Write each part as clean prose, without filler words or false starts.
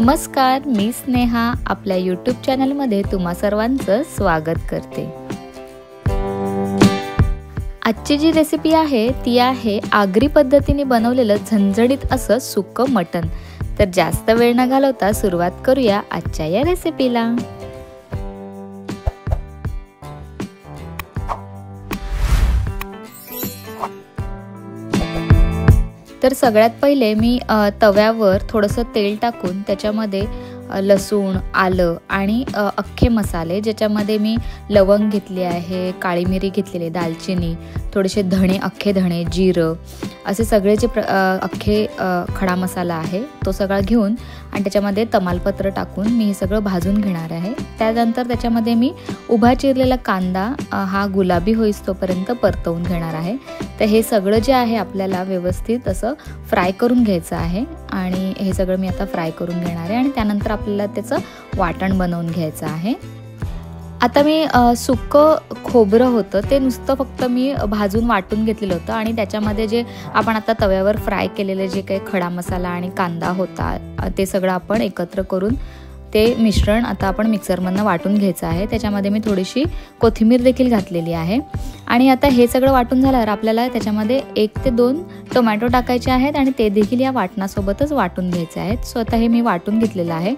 नमस्कार, मी स्नेहा आपल्या यूट्यूब चॅनलमध्ये तुम्हा सर्वांचं स्वागत करते। आजची जी रेसिपी आहे ती आहे आगरी पद्धतीने बनवलेलं झणझणीत असं सुक्कं मटण। तर जास्त वेळ न घालवता सुरुवात करूया आजच्या या रेसिपीला। तर सगळ्यात पहिले मी तव्यावर थोडंसं तेल टाकून त्याच्यामध्ये लसूण, आलं आणि अख्खे मसाले, ज्याच्यामध्ये मी लवंग घेतली आहे, काळी मिरी घेतलेली, दालचिनी, थोडेसे धणे, अख्खे धणे, जिरं, असे सगळे जे अख्खे खडा मसाला आहे तो सगळा घेऊन आणि त्याच्यामध्ये तमालपत्र टाकून मी हे सगळं भाजून घेणार आहे। त्यानंतर त्याच्यामध्ये मी उभा चिरलेला कांदा हा गुलाबी होईस्तोपर्यंत परतवून घेणार आहे। तर हे सगळं जे आहे आपल्याला व्यवस्थित असं फ्राय करून घ्यायचं आहे आणि हे सगळं मी आता फ्राय करून घेणार आहे आणि त्यानंतर आपल्याला त्याचं वाटण बनवून घ्यायचं आहे। आता मी सुक्कं खोबरं होतं ते नुसतं फक्त मी भाजून वाटून घेतलेलं होतं आणि त्याच्यामध्ये जे आपण आता तव्यावर फ्राय केलेले जे काही खडा मसाला आणि कांदा होता ते सगळं आपण एकत्र करून ते मिश्रण आता आपण मिक्सरमधनं वाटून घ्यायचं आहे। त्याच्यामध्ये मी थोडीशी कोथिंबीर देखील घातलेली आहे आणि आता हे सगळं वाटून झाल्यावर आपल्याला त्याच्यामध्ये 1 ते 2 टोमॅटो टाकायचे आहेत आणि ते देखील या वाटणासोबतच वाटून घ्यायचे आहेत। सो आता हे मी वाटून घेतलेलं आहे।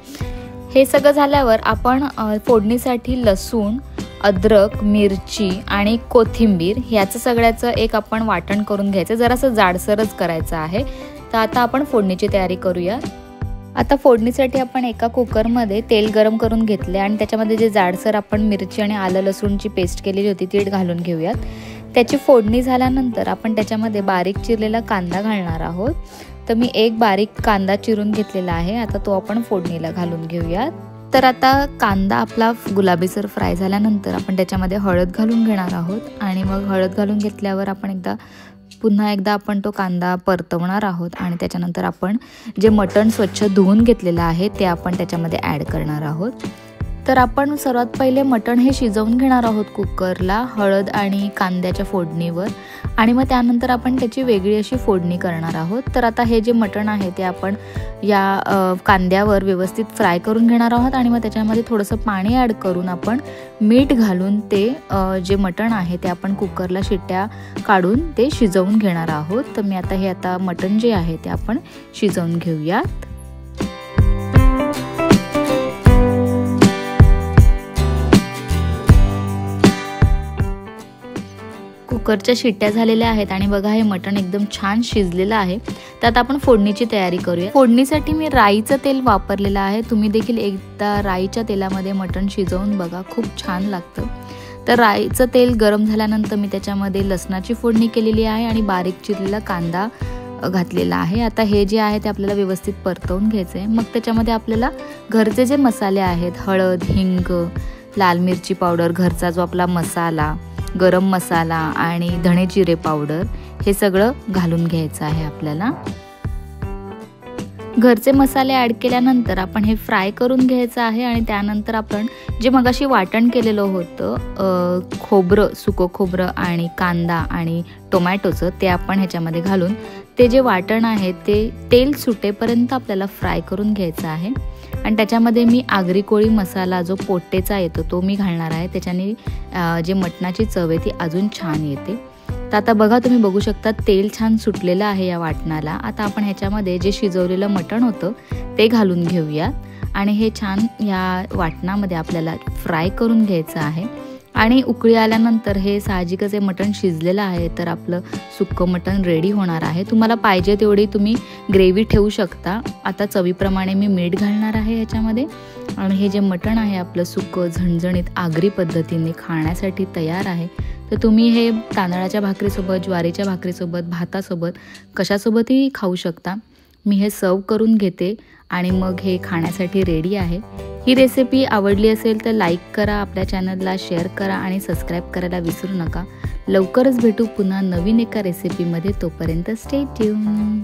हे सगळं झाल्यावर आपण फोडणीसाठी लसूण, अद्रक, मिरची आणि कोथिंबीर याचं सगळ्याचं एक आपण वाटण करून घ्यायचं, जरासं जाडसरच करायचं आहे। तर आता आपण फोडणीची तयारी करूया। आता फोडणीसाठी आपण एका कुकरमध्ये तेल गरम करून घेतले आणि त्याच्यामध्ये जे जाडसर आपण मिरची आणि आलं लसूणची पेस्ट केलेली होती ती घालून घेऊयात। त्याची फोडणी झाल्यानंतर आपण त्याच्यामध्ये बारीक चिरलेला कांदा घालणार आहोत। तर मी एक बारीक कांदा चिरून घेतलेला आहे, आता तो आपण फोडणीला घालून घेऊयात। तर आता कांदा आपला गुलाबीसर फ्राय झाल्यानंतर आपण त्याच्यामध्ये हळद घालून घेणार आहोत आणि मग हळद घालून घेतल्यावर आपण पुन्हा एकदा आपण तो कांदा परतवणार आहोत आणि त्याच्यानंतर आपण जे मटण स्वच्छ धुवून घेतलेलं आहे ते आपण त्याच्यामध्ये ॲड करणार आहोत। तर आपण सर्वात पहिले मटण हे शिजवून घेणार आहोत कुकरला हळद आणि कांद्याच्या फोडणीवर आणि मग त्यानंतर आपण त्याची वेगळी अशी फोडणी करणार आहोत। तर आता हे जे मटण आहे ते आपण या कांद्यावर व्यवस्थित फ्राय करून घेणार आहोत आणि मग त्याच्यामध्ये थोडंसं पाणी ॲड करून आपण मीठ घालून ते जे मटण आहे ते आपण कुकरला शिट्ट्या काढून ते शिजवून घेणार आहोत। तर मी आता मटण जे आहे ते आपण शिजवून घेऊयात। कुकरच्या शिट्ट्या झालेल्या आहेत आणि बघा हे मटण एकदम छान शिजलेलं आहे। तर आता आपण फोडणीची तयारी करूया। फोडणीसाठी मी राईचं तेल वापरलेलं आहे, तुम्ही देखील एकदा राईच्या तेलामध्ये मटण शिजवून बघा, खूप छान लागतं। तर राईचं तेल गरम झाल्यानंतर मी त्याच्यामध्ये लसणाची फोडणी केलेली आहे आणि बारीक चिरलेला कांदा घातलेला आहे। आता हे जे आहे ते आपल्याला व्यवस्थित परतवून घ्यायचं आहे। मग त्याच्यामध्ये आपल्याला घरचे जे मसाले आहेत, हळद, हिंग, लाल मिरची पावडर, घरचा जो आपला मसाला, गरम मसाला आणि धणे जिरे पावडर हे सगळं घालून घ्यायचं आहे आपल्याला। घरचे मसाले ॲड केल्यानंतर आपण हे फ्राय करून घ्यायचं आहे आणि त्यानंतर आपण जे मगाशी वाटण केलेलं होतं खोबरं, सुकं खोबरं आणि कांदा आणि टोमॅटोचं ते आपण ह्याच्यामध्ये घालून ते जे वाटण आहे ते तेल सुटेपर्यंत आपल्याला फ्राय करून घ्यायचं आहे आणि त्याच्यामध्ये मी आगरी कोळी मसाला जो पोटेचा येतो तो मी घालणार आहे। त्याच्याने जे मटणाची चव आहे ती अजून छान येते। तर आता बघा, तुम्ही बघू शकता तेल छान सुटलेलं आहे या वाटणाला। आता आपण ह्याच्यामध्ये जे शिजवलेलं मटण होतं ते घालून घेऊयात आणि हे छान या वाटणामध्ये आपल्याला फ्राय करून घ्यायचं आहे आणि उकळी आल्यानंतर हे साहजिकच हे मटण शिजलेलं आहे तर आपलं सुक्कं मटण रेडी होणार आहे। तुम्हाला पाहिजे तेवढी तुम्ही ग्रेव्ही ठेवू शकता। आता चवीप्रमाणे मी मीठ घालणार आहे ह्याच्यामध्ये आणि हे जे मटण आहे आपलं सुक्कं झणझणीत आगरी पद्धतीने खाण्यासाठी तयार आहे। तर तुम्ही हे तांदळाच्या भाकरीसोबत, ज्वारीच्या भाकरीसोबत, भातासोबत कशासोबतही खाऊ शकता। मी हे सर्व करून घेते आणि मग हे खाण्यासाठी रेडी आहे। ही रेसिपी आवडली असेल तर लाईक करा, आपल्या चॅनलला शेअर करा आणि सबस्क्राईब करायला विसरू नका। लवकरच भेटू पुन्हा नवीन एका रेसिपीमध्ये, तोपर्यंत स्टे ट्यून।